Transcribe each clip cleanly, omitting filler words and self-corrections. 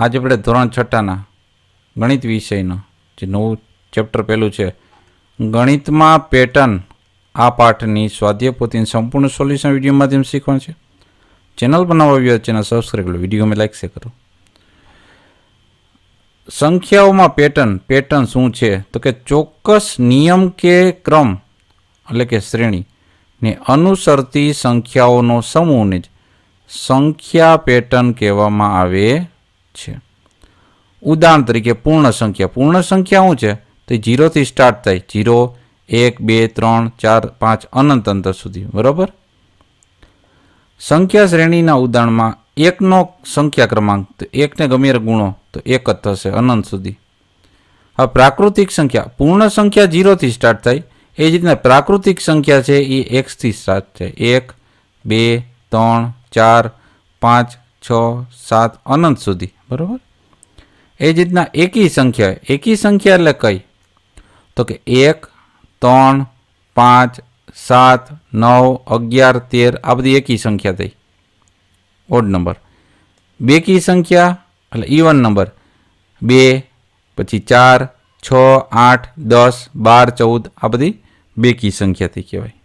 આજે આપણે ધોરણ 6ના ગણિત વિષયનો જે નવું ચેપ્ટર પહેલું છે ગણિતમાં પેટર્ન આ પાઠની સ્વાધ્યાય પોથીની સંપૂર્ણ સોલ્યુશન વિડીયો માધ્યમ શીખવાનું છે. ચેનલ બનાવવા આવ્યો ચેનલ સબસ્ક્રાઈબ કરો, વિડીયોમાં લાઈક શેર કરો. સંખ્યાઓમાં પેટર્ન શું છે તો કે ચોક્કસ નિયમ કે ક્રમ એટલે કે શ્રેણી ને અનુસરતી સંખ્યાઓનો સમૂહને જ સંખ્યા પેટર્ન કહેવામાં આવે છે. ઉદાહરણ તરીકે પૂર્ણ સંખ્યા શું છે તો 0 થી સ્ટાર્ટ થાય, 0, 1, 2, 3, 4, 5 અનંત અંતર સુધી. બરાબર. સંખ્યા શ્રેણીના ઉદાહરણમાં 1નો સંખ્યા ક્રમાંક તો 1ને ગમે ગુણો તો 1 જ થશે અનંત સુધી. હવે પ્રાકૃતિક સંખ્યા પૂર્ણ સંખ્યા 0 થી સ્ટાર્ટ થાય, એ જ રીતના પ્રાકૃતિક સંખ્યા છે એ x થી સ્ટાર્ટ થાય, 1, 2, 3, 4, 5, 6, 7 અનંત સુધી. બરાબર. એ જ રીતના એકી સંખ્યા એટલે કઈ તો કે 1, 3, 5, 7, 9, 11, 13 આ બધી એકી સંખ્યા થઈ, ઓડ નંબર. બેકી સંખ્યા એટલે ઇવન નંબર 2, પછી 4, 6, 8, 10, 12, 14 આ બધી બેકી સંખ્યાથી કહેવાય.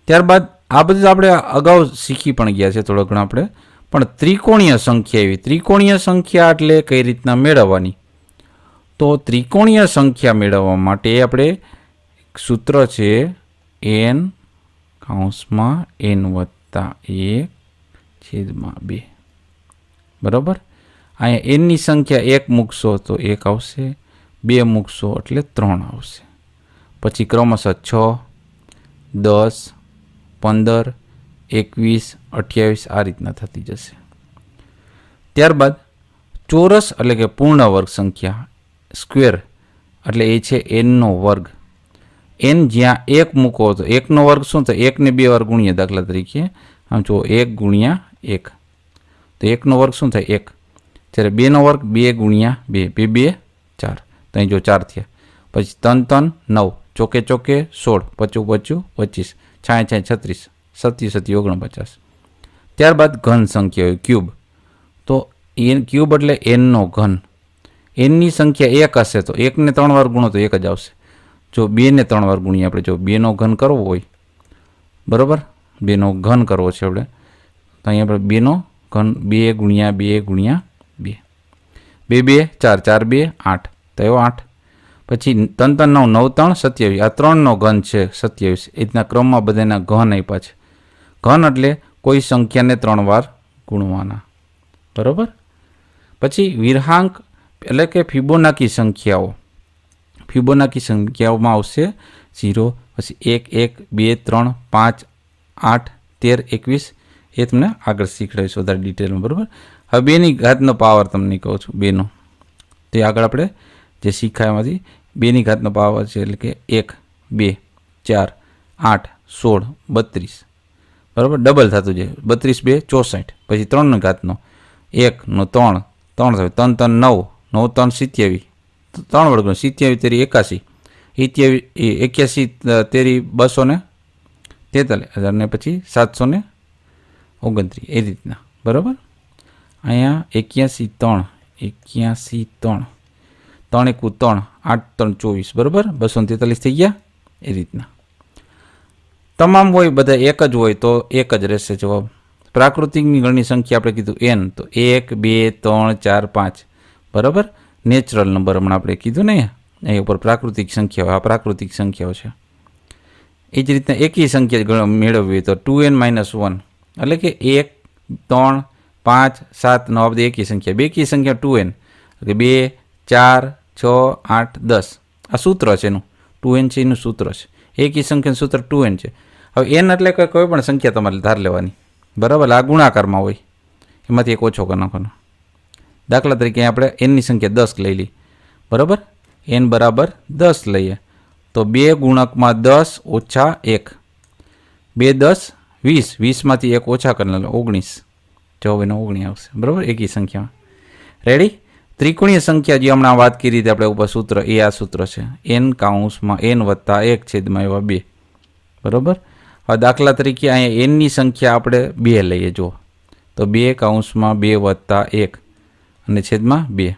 ત્યારબાદ આ બધું આપણે અગાઉ શીખી પણ ગયા છે થોડો ઘણો આપણે. પણ ત્રિકોણીય સંખ્યા એવી ત્રિકોણીય સંખ્યા એટલે કઈ રીતના મેળવવાની, તો ત્રિકોણીય સંખ્યા મેળવવા માટે આપણે સૂત્ર છે n + 1/2. બરાબર. અહીંયા n ની સંખ્યા 1 મૂકશો તો 1 આવશે, 2 મૂકશો એટલે 3 આવશે. પછી ક્રમશઃ 6, 10, 15, 21, 28 આ રીતના થતી જશે. ત્યારબાદ ચોરસ એટલે કે પૂર્ણ વર્ગ સંખ્યા સ્ક્વેર એટલે એ છે n નો વર્ગ. n જ્યાં 1 મૂકો તો 1 નો વર્ગ શું થાય, 1 ને 2 વાર ગુણીએ. દાખલા તરીકે આમ જો 1 × 1 તો 1 નો વર્ગ શું થાય 1, જ્યારે 2 નો વર્ગ 2 × 2, 2, 2, 4 તો અહીં જો 4 થયા. પછી 3, 3, 9, ચોકે ચોકે 16, 25, 25, 26, 36, 37, 49. ત્યારબાદ ઘન સંખ્યા હોય ક્યુબ, તો ક્યુબ એટલે n નો ઘન. n ની સંખ્યા 1 હશે તો 1 ને 3 વાર ગુણો તો 1 જ આવશે. જો 2 ને 3 વાર ગુણીએ આપણે, જો 2 નો ઘન કરવો હોય, બરાબર, 2 નો ઘન કરવો છે આપણે, તો અહીંયા આપણે 2 નો ઘન 2 × 2 × 2, 2, 2, 4, 4, 2, 8 તો એવો 8. પછી 3, 3, 9, 9, 3, 27 આ 3 નો ઘન છે 27. એ રીતના ક્રમમાં બધાના ઘન આપ્યા છે. ઘન એટલે કોઈ સંખ્યાને 3 વાર ગુણવાના. બરાબર. પછી વિરહાંક એટલે કે ફિબોનાકી સંખ્યાઓમાં આવશે 0, પછી 1, 1, 2, 3, 5, 8, 13, 21 એ તમને આગળ શીખડાવીશ વધારે ડિટેલમાં. બરાબર. હવે 2ની ઘાતનો પાવર તમને કહું છું, 2નો તે આગળ આપણે જે શીખાયમાંથી 2ની ઘાતનો પાવર છે એટલે કે 1, 2, 4, 8, 16, 32. બરાબર. ડબલ થતું જાય, 32, 2, 64. પછી 3ની ઘાતનો 1 નો 3, 3 થાય, 3, 3, 9, 9, 3, 27, 3 વર્ગનો 27, 3, 81, 81, 3, 243 અને પછી 729 એ રીતના. બરાબર. અહીંયા 81, 3, 3, 1, 3, 8, 3, 24. બરાબર. 243 થઈ ગયા એ રીતના. તમામ હોય બધા એક જ હોય તો એક જ રહેશે જવાબ. પ્રાકૃતિકની ગણની સંખ્યા આપણે કીધું n તો 1, 2, 3, 4, 5. બરાબર. નેચરલ નંબર હમણાં આપણે કીધું ને અહીં ઉપર પ્રાકૃતિક સંખ્યાઓ, આ પ્રાકૃતિક સંખ્યાઓ છે. એ જ રીતના એકી સંખ્યા મેળવવી તો 2n - 1 એટલે કે 1, 3, 5, 7, 9 આ બધી એકી સંખ્યા. બેકી સંખ્યા 2n એટલે 2, 4, 6, 8, 10 આ સૂત્ર છે એનું, 2n છે એનું સૂત્ર છે. એકી સંખ્યાનું સૂત્ર 2n છે. હવે n એટલે કોઈ પણ સંખ્યા તમારે ધાર લેવાની. બરાબર. આ ગુણાકારમાં હોય, એમાંથી એક ઓછો કરી નાખવાનો. દાખલા તરીકે આપણે nની સંખ્યા 10 લઈ લઈ. બરાબર. n બરાબર 10 લઈએ તો 2 ગુણકમાં 10 ઓછા 1, 2, 10, 20, 20માંથી 1 ઓછા કરી લે 19, જવાબ એનો 19 આવશે. બરાબર. એકી સંખ્યામાં. રેડી. ત્રિકોણીય સંખ્યા જે હમણાં વાત કરી હતી આપણે ઉપર સૂત્ર, એ આ સૂત્ર છે n / n + 1/2. બરાબર. હવે દાખલા તરીકે અહીંયા n ની સંખ્યા આપણે 2 લઈએ. જો તો 2 / 2 + 1 અને છેદમાં 2.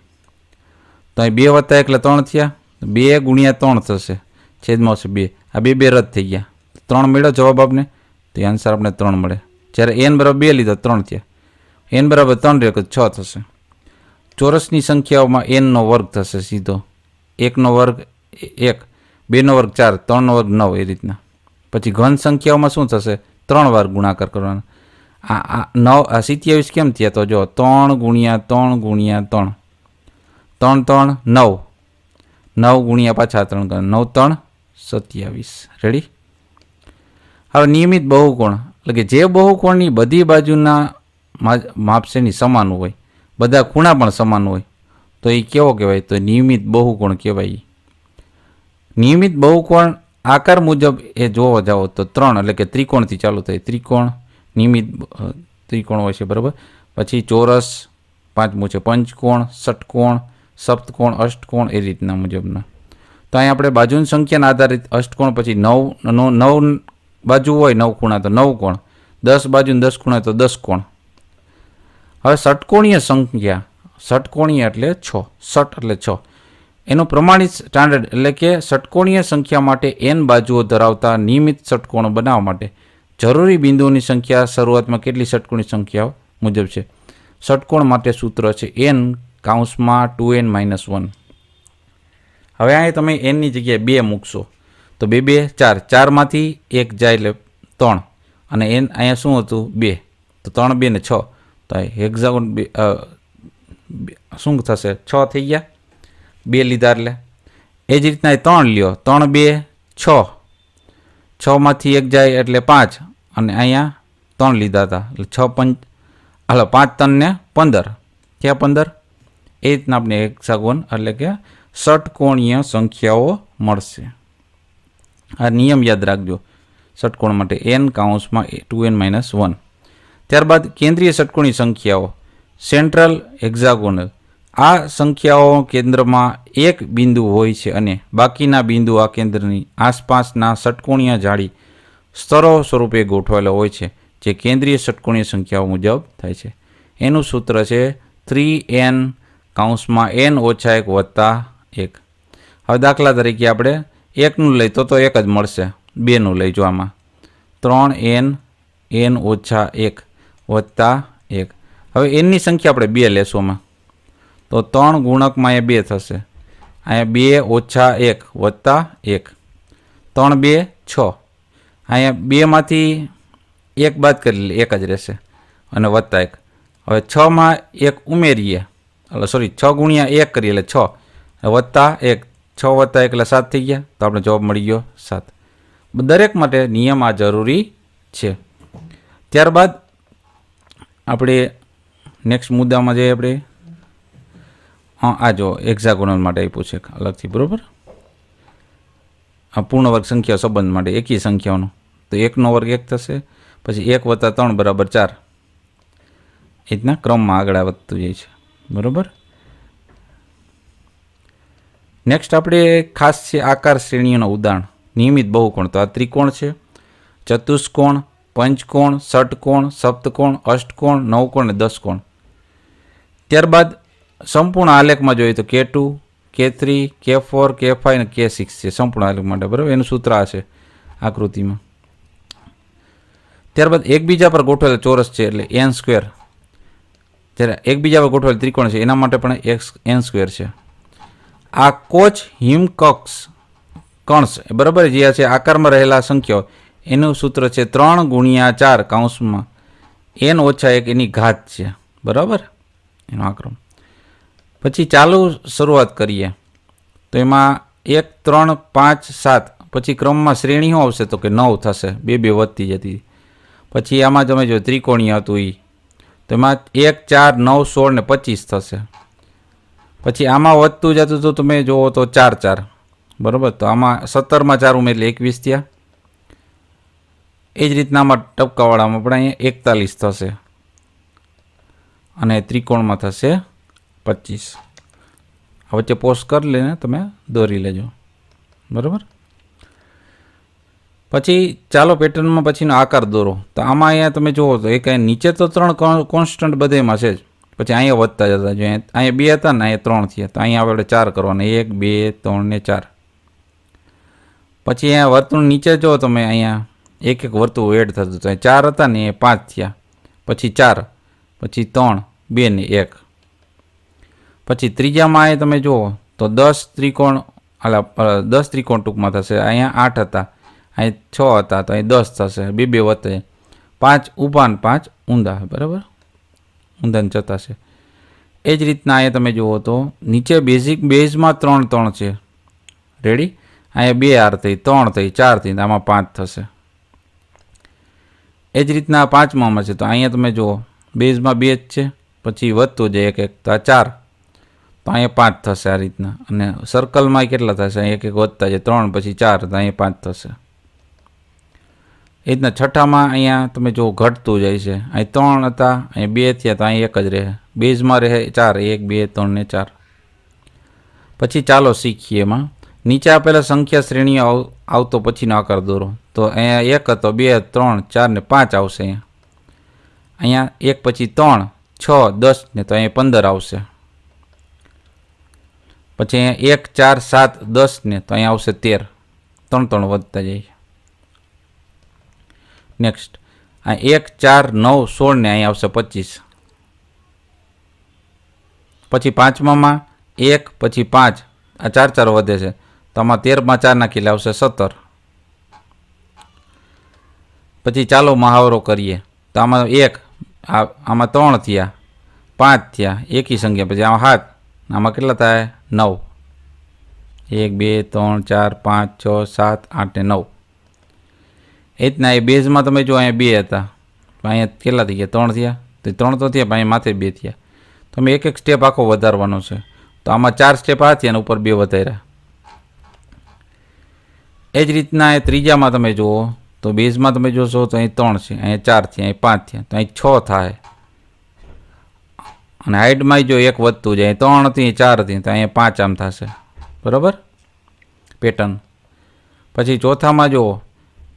તો અહીં 2 વત્તા 1 એટલે 3 થયા. 2 ગુણ્યા 3 થશે, છેદમાં આવશે 2. આ 2 રદ થઈ ગયા, 3 મળ્યો જવાબ આપને, તો એ આન્સર આપણે 3 મળે. જ્યારે n બરાબર 2 લીધા 3 થયા, n બરાબર 3 રહ્યો તો 6 થશે. ચોરસની સંખ્યાઓમાં n નો વર્ગ થશે સીધો. 1 નો વર્ગ 1, 2 નો વર્ગ 4, 3 નો વર્ગ 9, એ રીતના. પછી ઘન સંખ્યાઓમાં શું થશે? 3 વાર ગુણાકાર કરવાનો. આ 27 કેમ થયા? તો જો 3 ગુણ્યા 3 ગુણ્યા 3, 3 3 9, 9 ગુણ્યા પાછા 3 કરો, 9 3 27. રેડી? હવે નિયમિત બહુકોણ એટલે કે જે બહુકોણની બધી બાજુના માપ શ્રેણી સમાન હોય, બધા ખૂણા પણ સમાન હોય, તો એ કેવો કહેવાય? તો નિયમિત બહુકોણ કહેવાય. નિયમિત બહુકોણ આકાર મુજબ એ જોવા જાઓ તો 3 એટલે કે ત્રિકોણથી ચાલુ થાય. ત્રિકોણ નિયમિત ત્રિકોણ હોય છે, બરાબર. પછી ચોરસ, 5મું છે પંચકોણ, ષટકોણ, સપ્તકોણ, અષ્ટકોણ, એ રીતના મુજબના. તો અહીં આપણે બાજુની સંખ્યાના આધારિત અષ્ટકોણ, પછી 9 બાજુ હોય 9 ખૂણા તો 9 કોણ, 10 બાજુ 10 ખૂણા તો 10 કોણ. હવે ષટકોણીય સંખ્યા, ષટકોણીય એટલે 6, ષટ એટલે 6, એનું પ્રમાણિત સ્ટાન્ડર્ડ એટલે કે ષટકોણીય સંખ્યા માટે n બાજુઓ ધરાવતા નિયમિત ષટકોણો બનાવવા માટે જરૂરી બિંદુઓની સંખ્યા શરૂઆતમાં કેટલી ષટકોણી સંખ્યાઓ મુજબ છે? ષટકોણ માટે સૂત્ર છે n કૌંસમાં 2n - 1. હવે અહીં તમે n ની જગ્યાએ 2 મૂકશો તો 2 2 4, 4માંથી 1 જાય એટલે 3, અને n અહીંયા શું હતું? 2, તો 3 2 ને 6, તો હેક્ઝાગોન શું થશે? 6 થઈ ગયા, 2 લીધા એટલે. એ જ રીતના 3 લ્યો, 3 2 6, 6માંથી 1 જાય એટલે 5, અને અહીંયા 3 લીધા હતા એટલે 6 5, હાલો 5 3 ને 15 ક્યાં 15? એ રીતના આપણે હેક્સાગોન એટલે કે ષટકોણીય સંખ્યાઓ મળશે. આ નિયમ યાદ રાખજો ષટકોણ માટે, n કૌંસમાં 2n - 1. ત્યારબાદ કેન્દ્રીય ષટકોણી સંખ્યાઓ, સેન્ટ્રલ હેક્ઝાગોનલ. આ સંખ્યાઓ કેન્દ્રમાં એક બિંદુ હોય છે અને બાકીના બિંદુ આ કેન્દ્રની આસપાસના ષટકોણીય જાળી સ્તરો સ્વરૂપે ગોઠવાયેલા હોય છે, જે કેન્દ્રીય ષટકોણીય સંખ્યાઓ મુજબ થાય છે. એનું સૂત્ર છે 3n કૌંસમાં n - 1 વત્તા 1. હવે દાખલા તરીકે આપણે 1નું લઈ તો 1 જ મળશે, 2નું લઈ જો આમાં 3n n - 1 વત્તા 1. હવે nની સંખ્યા આપણે 2 લેશું આમાં, તો 3 ગુણકમાં એ 2 થશે, અહીંયા 2 - 1 વત્તા 1, 3 2 6, અહીંયા 2માંથી 1 બાદ કરી લે 1 જ રહેશે, અને વત્તા 1. હવે 6માં 1 ઉમેરીએ, એટલે સોરી 6 ગુણ્યા 1 કરીએ એટલે 6, વત્તા 1, 6 વત્તા 1 એટલે 7 થઈ ગયા, તો આપણે જવાબ મળી ગયો 7. દરેક માટે નિયમ આ જરૂરી છે. ત્યારબાદ આપણે નેક્સ્ટ મુદ્દામાં જઈએ. આપણે આ જો હેક્ઝાગોનલ માટે આપ્યું છે અલગથી, બરાબર. આ પૂર્ણ વર્ગ સંખ્યા સંબંધ માટે એકી સંખ્યાઓનો, તો 1નો વર્ગ 1 થશે, પછી 1 વત્તા 3 બરાબર 4, એ રીતના ક્રમમાં આગળ વધતું જાય છે, બરાબર. નેક્સ્ટ આપણે ખાસ છે આકાર શ્રેણીઓના ઉદાહરણ. નિયમિત બહુકોણ, તો આ ત્રિકોણ છે, ચતુષ્કોણ, પંચકોણ, ષટકોણ, સપ્તકોણ, અષ્ટકોણ, નવકોણ અને 10 કોણ. ત્યારબાદ સંપૂર્ણ આલેખમાં જોઈએ તો K2, K3, K4, K5 અને K6 છે સંપૂર્ણ આલેખ માટે, બરાબર. એનું સૂત્ર આ છે આકૃતિમાં. ત્યારબાદ એકબીજા પર ગોઠવેલ ચોરસ છે એટલે n². જ્યારે એકબીજા પર ગોઠવેલ ત્રિકોણ છે એના માટે પણ n² છે. આ કોચ હિમકક્ષ કણસ, બરાબર, જે છે આકારમાં રહેલા સંખ્યાઓ, એનું સૂત્ર છે 3 ગુણ્યા 4 કૌંસમાં n - 1 એની ઘાત છે, બરાબર, એનો આક્રમ. પછી ચાલુ શરૂઆત કરીએ તો એમાં 1 3 5 7, પછી ક્રમમાં શ્રેણી શું આવશે? તો કે 9 થશે, 2 2 વધતી જતી. પછી આમાં તમે જો ત્રિકોણીય હતું એ, તો એમાં 1 4 9 16 ને 25 થશે. પછી આમાં વધતું જતું તો તમે જુઓ તો 4 4, બરાબર. તો આમાં 17માં 4 ઉમેરી એટલે 21 થયા. એ જ રીતના આમાં ટપકાવાળામાં પણ અહીંયા 41 થશે, અને ત્રિકોણમાં થશે 25. વચ્ચે પોસ્ટ કરી લઈને તમે દોરી લેજો, બરાબર. પછી ચાલો પેટર્નમાં પછીનો આકાર દોરો. તો આમાં અહીંયા તમે જુઓ તો એક નીચે તો 3 કોન્સ્ટન્ટ બધેમાં છે જ, પછી અહીંયા વધતા જતા જોઈએ. અહીંયા 2 હતા ને અહીંયા 3 થયા, તો અહીંયા આપણે 4 કરવાના, 1 2 3 ને 4. પછી અહીંયા વર્તુળ નીચે જો તમે અહીંયા એક એક વર્તુળ એડ થતું, તો 4 હતા ને એ 5 થયા, પછી 4, પછી 3 2 ને 1. પછી ત્રીજામાં અહીંયા તમે જુઓ તો 10 ત્રિકોણ 10 ત્રિકોણ ટૂંકમાં થશે. અહીંયા 8 હતા, અહીં 6 હતા, તો અહીં 10 થશે, 2 2 વધે, 5 ઊભા ને 5 ઊંધા, બરાબર, ઊંધા ને જતા છે. એ જ રીતના અહીંયા તમે જુઓ તો નીચે બેઝમાં 3 3 છે, રેડી. અહીંયા 2 આર થઈ, 3 થઈ, 4 થઈ, આમાં 5 થશે. એ જ રીતના પાંચમામાં છે, તો અહીંયા તમે જુઓ બેઝમાં 2 જ છે, પછી વધતું જાય એક એક, તો 4, તો અહીંયા 5 થશે આ રીતના. અને સર્કલમાં કેટલા થશે, અહીંયા એક એક વધતા જાય, 3 પછી 4, તો અહીંયા 5 થશે. એ રીતના છઠ્ઠામાં અહીંયા તમે જો ઘટતું જાય છે, અહીં 3 હતા, અહીં 2 થયા, તો અહીં 1 જ રહે. બેઝમાં રહે 4, 1 2 3 ને 4. પછી ચાલો શીખીએ એમાં નીચે આપેલા સંખ્યા શ્રેણીઓ આવતો પછીનો આકાર દોરો. તો અહીંયા 1 હતો, 2 3 4 ને 5 આવશે. અહીંયા 1 પછી 3 6 10 ને, તો અહીંયા 15 આવશે. પછી અહીંયા 1 4 7 10 ને, તો અહીંયા આવશે 13, 3 3 વધતા જાય. નેક્સ્ટ આ 1 4 9 16 ને, અહીંયા આવશે 25. પછી પાંચમામાં 1 પછી 5, આ 4 4 વધે છે, તો આમાં 13માં 4 નાખી આવશે 17. પછી ચાલો મહાવરો કરીએ. તો આમાં 1 આમાં 3 થયા, 5 થયા, એકી સંખ્યા, પછી આમાં 7, આમાં કેટલા થાય 9, 1 2 3 4 5 6 7 8 ને 9. એ રીતના એ બેઝમાં તમે જો અહીંયા 2 હતા, અહીંયા કેટલા થઈ ગયા 3 થયા, તો 3 તો થયા, અહીંયા માથે 2 થયા. તમે એક એક સ્ટેપ આખો વધારવાનો છે. તો આમાં 4 સ્ટેપ આ થયા અને ઉપર 2 વધાર્યા. એ જ રીતના એ ત્રીજામાં તમે જુઓ તો બેઝમાં તમે જોશો તો અહીં 3 છે, અહીંયા 4 થયા, અહીં 5 થયા, તો અહીં 6 થાય. અને હાઇટમાં જો 1 વધતું જાય, 3 હતી 4 હતી, તો અહીંયા 5 આમ થશે, બરાબર પેટર્ન. પછી ચોથામાં જુઓ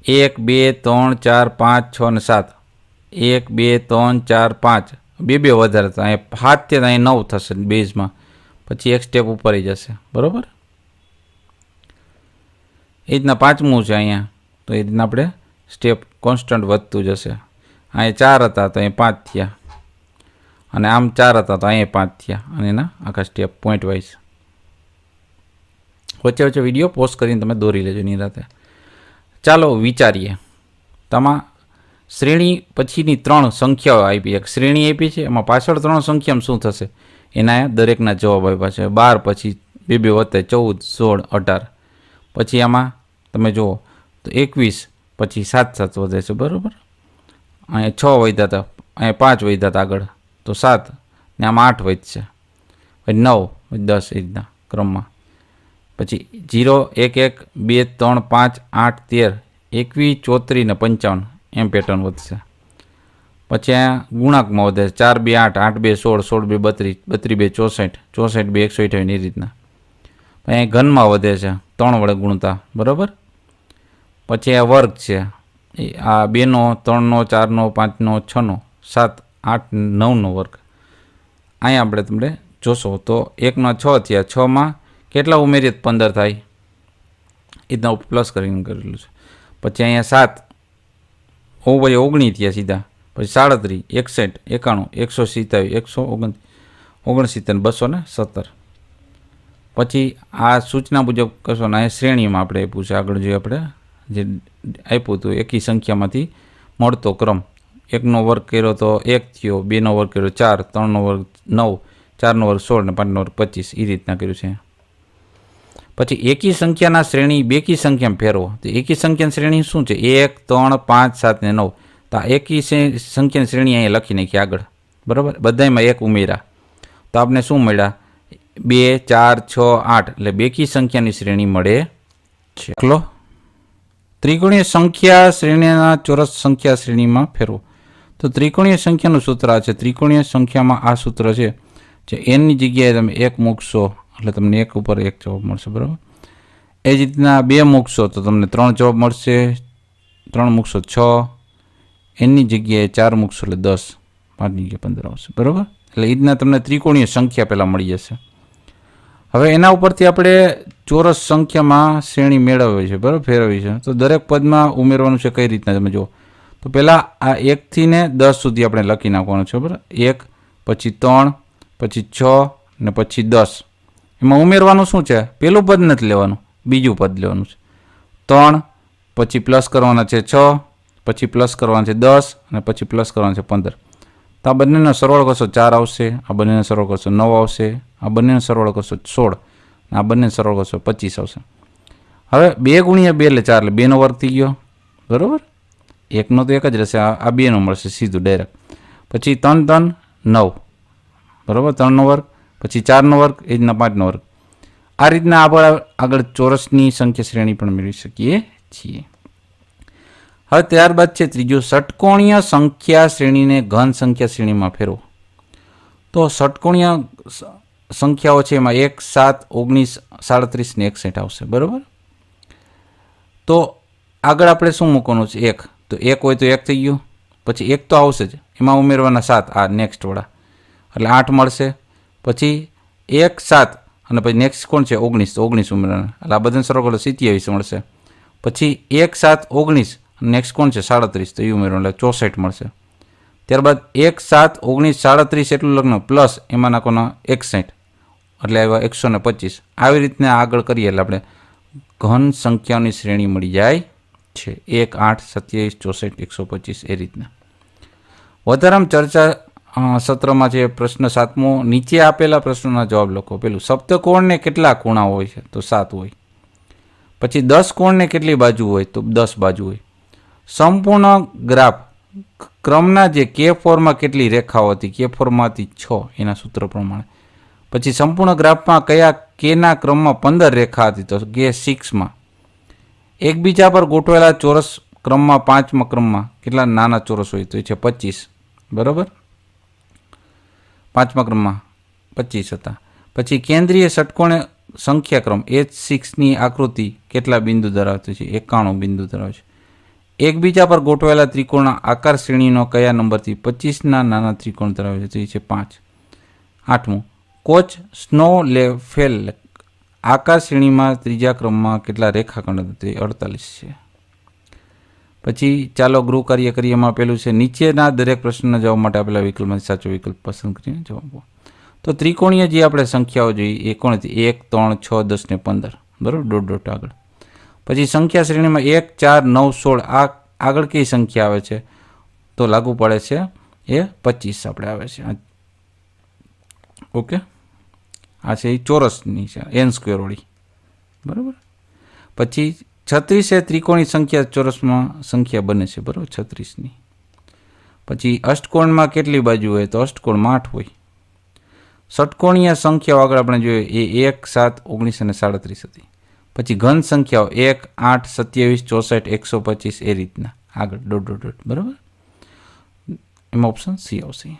1 2 3 4 5 6 ને 7, 1 2 3 4 5, 2 2 વધારે, તો અહીંયા 7 થયા, અહીં 9 થશે બેઝમાં. પછી એક સ્ટેપ ઉપર જશે, બરાબર. એ રીતના પાંચમું છે અહીંયા, તો એ રીતના આપણે સ્ટેપ કોન્સ્ટન્ટ વધતું જશે. અહીંયા 4 હતા, તો અહીંયા 5 થયા, અને આમ 4 હતા, તો અહીંયા 5 થયા, અને એના આખા સ્ટેપ પોઈન્ટ વાઇઝ. વચ્ચે વચ્ચે વિડીયો પોસ્ટ કરીને તમે દોરી લેજો નિરાતે. ચાલો વિચારીએ. તમા શ્રેણી પછીની 3 સંખ્યાઓ આપી, એક શ્રેણી આપી છે, એમાં પાછળ 3 સંખ્યામાં શું થશે એના દરેકના જવાબ આપ્યા છે. 12 પછી 2 2 વધે 14 16 18. પછી આમાં તમે જુઓ તો 21 પછી 7 7 વધે છે, બરાબર. અહીંયા 6 વધ્યા હતા, અહીંયા 5 વધ્યા હતા આગળ, તો 7 ને આમાં 8 વધશે, પછી 9 10 એ રીતના ક્રમમાં. પછી 0 1 1 2 3 5 8 13 21 34 ને 55 એમ પેટર્ન વધશે. પછી અહીંયા ગુણાંકમાં વધે 4 2 8 8 2 16 16 2 32 32 2 64 64 2 128 એ રીતના. પછી અહીંયા ઘનમાં વધે છે 3 વડે ગુણતા, બરાબર. પછી આ વર્ગ છે, આ 2 નો 3 નો 4 નો 5 નો 6 નો 7 8 9 નો વર્ગ. અહીંયા આપણે તમને જોશો તો 1 નો 6 થયા, 6માં કેટલા ઉમેરીએ 15 થાય, એ રીતના પ્લસ કરીને કરેલું છે. પછી અહીંયા 7 પછી 19 થયા સીધા, પછી 37 61 91 127 129 217. પછી આ સૂચના મુજબ કશો ને અહીંયા શ્રેણીમાં આપણે આપ્યું છે, આગળ જોઈએ આપણે જે આપ્યું હતું એકી સંખ્યામાંથી મળતો ક્રમ. 1નો વર્ગ કર્યો તો 1 થયો, 2નો વર્ગ કર્યો 4, 3નો વર્ગ 9, 4નો વર્ગ 16 ને 5નો વર્ગ 25 એ રીતના કર્યું છે. પછી એકી સંખ્યાના શ્રેણી બેકી સંખ્યામાં ફેરવો. તો એકી સંખ્યાની શ્રેણી શું છે? 1 3 5 7 ને 9. તો આ એકી સંખ્યાની શ્રેણી અહીંયા લખી નાખી આગળ, બરાબર. બધામાં 1 ઉમેર્યા તો આપણે શું મળ્યા? 2 4 6 8, એટલે બેકી સંખ્યાની શ્રેણી મળે છે. ત્રિકોણીય સંખ્યા શ્રેણીના ચોરસ સંખ્યા શ્રેણીમાં ફેરવો. તો ત્રિકોણીય સંખ્યાનું સૂત્ર છે. ત્રિકોણીય સંખ્યામાં આ સૂત્ર છે જે એનની જગ્યાએ તમે 1 મૂકશો એટલે તમને 1 ઉપર 1 જવાબ મળશે, બરાબર. એ જ રીતના 2 મૂકશો તો તમને 3 જવાબ મળશે, 3 મૂકશો 6, એનની જગ્યાએ 4 મૂકશો એટલે 10, 5ની જગ્યાએ 15 આવશે, બરાબર. એટલે એ રીતના તમને ત્રિકોણીય સંખ્યા પહેલાં મળી જશે. હવે એના ઉપરથી આપણે ચોરસ સંખ્યામાં શ્રેણી મેળવવી છે, બરાબર, ફેરવવી છે. તો દરેક પદમાં ઉમેરવાનું છે કઈ રીતના તમે જુઓ. તો પહેલાં આ 1થી ને 10 સુધી આપણે લખી નાખવાનું છે, બરાબર. 1, પછી 3, પછી 6 ને પછી 10. એમાં ઉમેરવાનું શું છે? પહેલું પદ નથી લેવાનું, બીજું પદ લેવાનું છે. 3, પછી પ્લસ કરવાના છે 6, પછી પ્લસ કરવાના છે 10 અને પછી પ્લસ કરવાના છે 15. તો આ બંનેનો સરવાળો કરશો 4 આવશે, આ બંનેનો સરવાળો કરશો 9 આવશે, આ બંનેનો સરવાળો કરશો 16, આ બંને સરવાળો કરશો 25 આવશે. હવે 2 ગુણ્યા 2 એટલે 4, એટલે 2નો વર્ગ થઈ ગયો, બરાબર. 1નો તો 1 જ રહેશે, આ 2નો મળશે સીધું ડાયરેક્ટ. પછી 3 3 9, બરાબર, 3નો વર્ગ, પછી 4નો વર્ગ, એ રીતના 5નો વર્ગ. આ રીતના આપણે આગળ ચોરસની સંખ્યા શ્રેણી પણ મેળવી શકીએ છીએ. હવે ત્યારબાદ છે ત્રીજું, ષટકોણીય સંખ્યા શ્રેણીને ઘન સંખ્યા શ્રેણીમાં ફેરવો. તો ષટકોણીય સંખ્યાઓ છે એમાં 1, 7, 19, 37 ને 61 આવશે, બરાબર. તો આગળ આપણે શું મૂકવાનું છે? 1. તો 1 હોય તો 1 થઈ ગયું, પછી 1 તો આવશે જ, એમાં ઉમેરવાના 7, આ નેક્સ્ટ વાળા, એટલે 8 મળશે. પછી 1, 7 અને પછી નેક્સ્ટ કોણ છે? 19, તો 19 ઉમેરવાના, એટલે આ બધાને સરળ 27 મળશે. પછી 1, 7, 19, નેક્સ્ટ કોણ છે? 37, તો એ ઉમેરવાનું, એટલે 64 મળશે. ત્યારબાદ 1, 7, 19, 37 એટલું લગ્ન પ્લસ એમાં નાખવાના 61, એટલે આવ્યા 125. આવી રીતના આગળ કરીએ એટલે આપણે ઘન સંખ્યાઓની શ્રેણી મળી જાય છે. 1, 8, 27, 64, 125 એ રીતના. વધારામાં ચર્ચા સત્રમાં છે પ્રશ્ન 7મો, નીચે આપેલા પ્રશ્નોના જવાબ લખો. પેલું, સપ્તકોણને કેટલા ખૂણા હોય છે? તો 7 હોય. પછી 10 કોણને કેટલી બાજુ હોય? તો 10 બાજુ હોય. સંપૂર્ણ ગ્રાફ ક્રમના જે K4માં કેટલી રેખાઓ હતી? K4માંથી 6, એના સૂત્ર પ્રમાણે. પછી સંપૂર્ણ ગ્રાફમાં કયા Kના ક્રમમાં 15 રેખા હતી? તો K6માં. એકબીજા પર ગોઠવેલા ચોરસ ક્રમમાં 5મા ક્રમમાં કેટલા નાના ચોરસ હોય? તો એ છે 25, બરાબર. 5મા ક્રમમાં 25 હતા. પછી કેન્દ્રીય ષટકોણ સંખ્યાક્રમ H6ની આકૃતિ કેટલા બિંદુ ધરાવતી છે? 91 બિંદુ ધરાવે છે. એકબીજા પર ગોઠવાયેલા ત્રિકોણના આકાર શ્રેણીનો કયા નંબરથી 25ના નાના ત્રિકોણ ધરાવે છે? તો એ છે 5. 8મું, કોચ સ્નોલેફેલ આકાર શ્રેણીમાં ત્રીજા ક્રમમાં કેટલા રેખાખંડ હતા? 48 છે. પછી ચાલો ગૃહ કાર્ય કરીએ. એમાં પેલું છે, નીચેના દરેક પ્રશ્નના જવાબ માટે આપેલા વિકલ્પમાંથી સાચો વિકલ્પ પસંદ કરીને જવાબ આપો. તો ત્રિકોણીય જે આપણે સંખ્યાઓ જોઈએ એ કોણ હતી? 1, 3, 6, 10 ને 15, બરાબર. ડોટ ડોટ આગળ. પછી સંખ્યા શ્રેણીમાં 1, 4, 9, 16 આ આગળ કઈ સંખ્યા આવે છે? તો લાગુ પડે છે એ 25 આપણે આવે છે. ઓકે, આ છે એ ચોરસની છે, n² વાળી, બરાબર. પછી 36 એ ત્રિકોણી સંખ્યા ચોરસમાં સંખ્યા બને છે, બરાબર, 36ની. પછી અષ્ટકોણમાં કેટલી બાજુ હોય? તો અષ્ટકોણમાં 8 હોય. ષટકોણીય સંખ્યાઓ આગળ આપણે જોઈએ એ 1, 7, 19 અને 37 હતી. પછી ઘન સંખ્યાઓ 1, 8, 27, 64, 125 એ રીતના આગળ ડોટ ડોટ ડોટ, બરાબર. એમાં ઓપ્શન સી આવશે.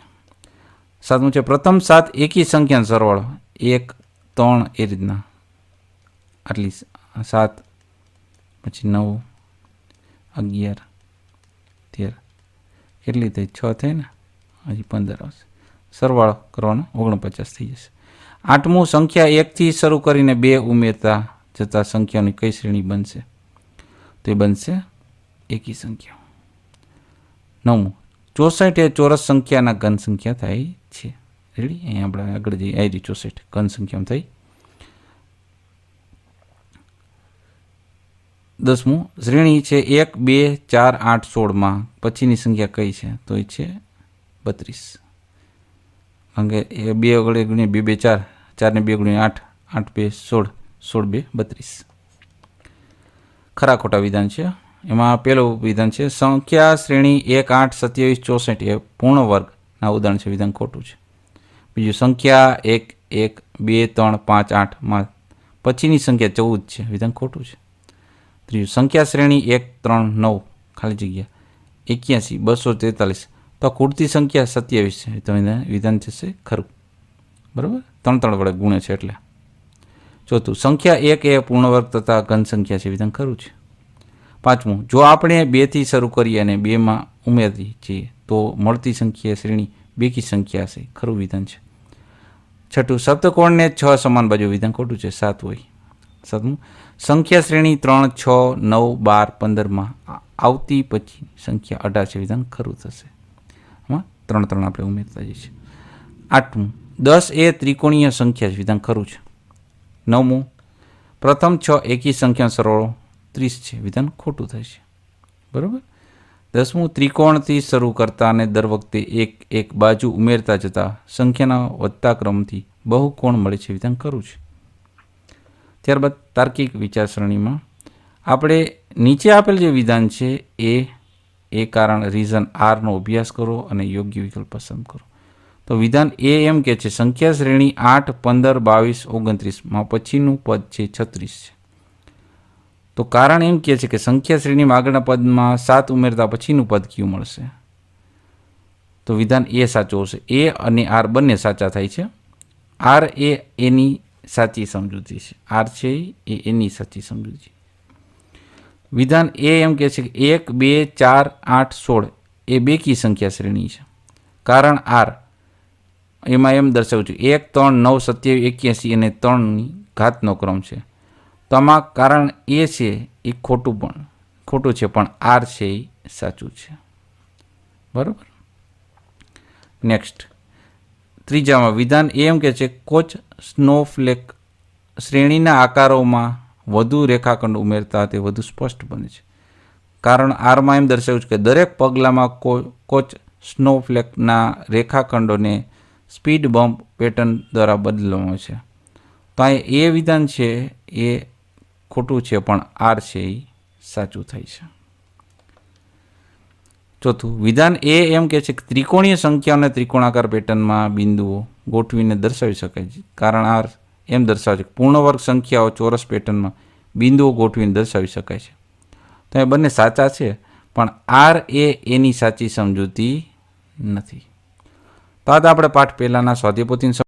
7મું છે, પ્રથમ 7 એકી સંખ્યાનો સરવાળો 1, 3 એ રીતના, આટલી 7, પછી 9, 11, 13 કેટલી થઈ? 6 થઈ ને, હજી 15 આવશે. સરવાળો કરવાનો 49 થઈ જશે. 8મું, સંખ્યા 1થી શરૂ કરીને 2 ઉમેરતા જતા સંખ્યાઓની કઈ શ્રેણી બનશે? તો એ બનશે એકી સંખ્યા. 9મું, 64 એ ચોરસ સંખ્યાના ઘન સંખ્યા થાય છે. રેડી? અહીંયા આપણે આગળ જઈએ. આવી 64 ઘન સંખ્યામાં થઈ. 10મું, શ્રેણી છે 1, 2, 4, 8, 16માં પછીની સંખ્યા કઈ છે? તો એ છે 32. કારણ કે 2 વડે ગુણ્યા 2, 2, 4, 4 ને 2 ગુણ્યા 8, 8, 2, 16, 16, 2, 32. ખરા ખોટા વિધાન છે. એમાં પહેલું વિધાન છે, સંખ્યા શ્રેણી 1, 8, 27, 64 એ પૂર્ણ વર્ગના ઉદાહરણ છે, વિધાન ખોટું છે. બીજું, સંખ્યા 1, 1, 2, 3, 5, 8માં પછીની સંખ્યા 14 છે, વિધાન ખોટું છે. ત્રીજું, સંખ્યા શ્રેણી 1, 3, 9 ખાલી જગ્યા 81, 243 તો ખૂટતી સંખ્યા 27 છે, તો વિધાન થશે ખરું, બરાબર. 3 3 વડે ગુણે છે એટલે. ચોથું, સંખ્યા 1 એ પૂર્ણ વર્ગ તથા ઘન સંખ્યા છે, વિધાન ખરું છે. 5મું, જો આપણે 2થી શરૂ કરીએ અને 2માં ઉમેરીએ છીએ તો મળતી સંખ્યા શ્રેણી બેકી સંખ્યા હશે, ખરું વિધાન છે. છઠ્ઠું, સપ્તકોણને 6 સમાન બાજુ, વિધાન ખોટું છે, 7 હોય. સાતમું, સંખ્યા શ્રેણી 3, 6, 9, 12, 15માં આવતી પછી સંખ્યા 18 છે, વિધાન ખરું થશે. આમાં 3 3 આપણે ઉમેરતા જઈએ છીએ. આઠમું, 10 એ ત્રિકોણીય સંખ્યા છે, વિધાન ખરું છે. નવમું, પ્રથમ 6 એકી સંખ્યા સરવાળો 30 છે, વિધાન ખોટું થશે. બરાબર. 10મું, ત્રિકોણથી શરૂ કરતા અને દર વખતે એક બાજુ ઉમેરતા જતા સંખ્યાના વધતા ક્રમથી બહુકોણ મળે છે, વિધાન ખરું છે. ત્યારબાદ તાર્કિક વિચારસરણીમાં આપણે નીચે આપેલ જે વિધાન છે એ કારણ રીઝન આરનો અભ્યાસ કરો અને યોગ્ય વિકલ્પ પસંદ કરો. તો વિધાન એ એમ કે છે સંખ્યા શ્રેણી 8, 15, 22, 29માં પછીનું પદ છે 36 છે. તો કારણ એમ કહે છે કે સંખ્યા શ્રેણીમાં આગળના પદમાં 7 ઉમેરતા પછીનું પદ કયું મળશે. તો વિધાન એ સાચું હશે. એ અને આર બંને સાચા થાય છે. આર એ એની સાચી સમજૂતી છે. આર છે એ એની સાચી સમજૂતી. વિધાન એ એમ કહે છે કે 1, 2, 4, 8, 16 એ બેકી સંખ્યા શ્રેણી છે. કારણ આર એમાં એમ દર્શાવું છું 1, 3, 9, 27, 81 અને 3ની ઘાતનો ક્રમ છે. તો આમાં કારણ એ છે એ ખોટું છે, પણ આર છે એ સાચું છે. બરાબર. નેક્સ્ટ, ત્રીજામાં વિધાન એ એમ કે છે કોચ સ્નોફ્લેક શ્રેણીના આકારોમાં વધુ રેખાખંડ ઉમેરતા તે વધુ સ્પષ્ટ બને છે. કારણ આરમાં એમ દર્શાવ્યું છે કે દરેક પગલામાં કોચ સ્નોફ્લેકના રેખાખંડોને સ્પીડ બમ્પ પેટર્ન દ્વારા બદલવામાં છે. તો આ એ વિધાન છે એ ખોટું છે, પણ આર છે એ સાચું થાય છે. ચોથું, વિધાન એ એમ કે છે કે ત્રિકોણીય સંખ્યાઓને ત્રિકોણાકાર પેટર્નમાં બિંદુઓ ગોઠવીને દર્શાવી શકાય છે. કારણ આર એમ દર્શાવે છે કે પૂર્ણ વર્ગ સંખ્યાઓ ચોરસ પેટર્નમાં બિંદુઓ ગોઠવીને દર્શાવી શકાય છે. તો એ બંને સાચા છે, પણ આર એ એની સાચી સમજૂતી નથી. તો આ આપણે પાઠ પહેલાના સ્વાધ્યાય પોથીની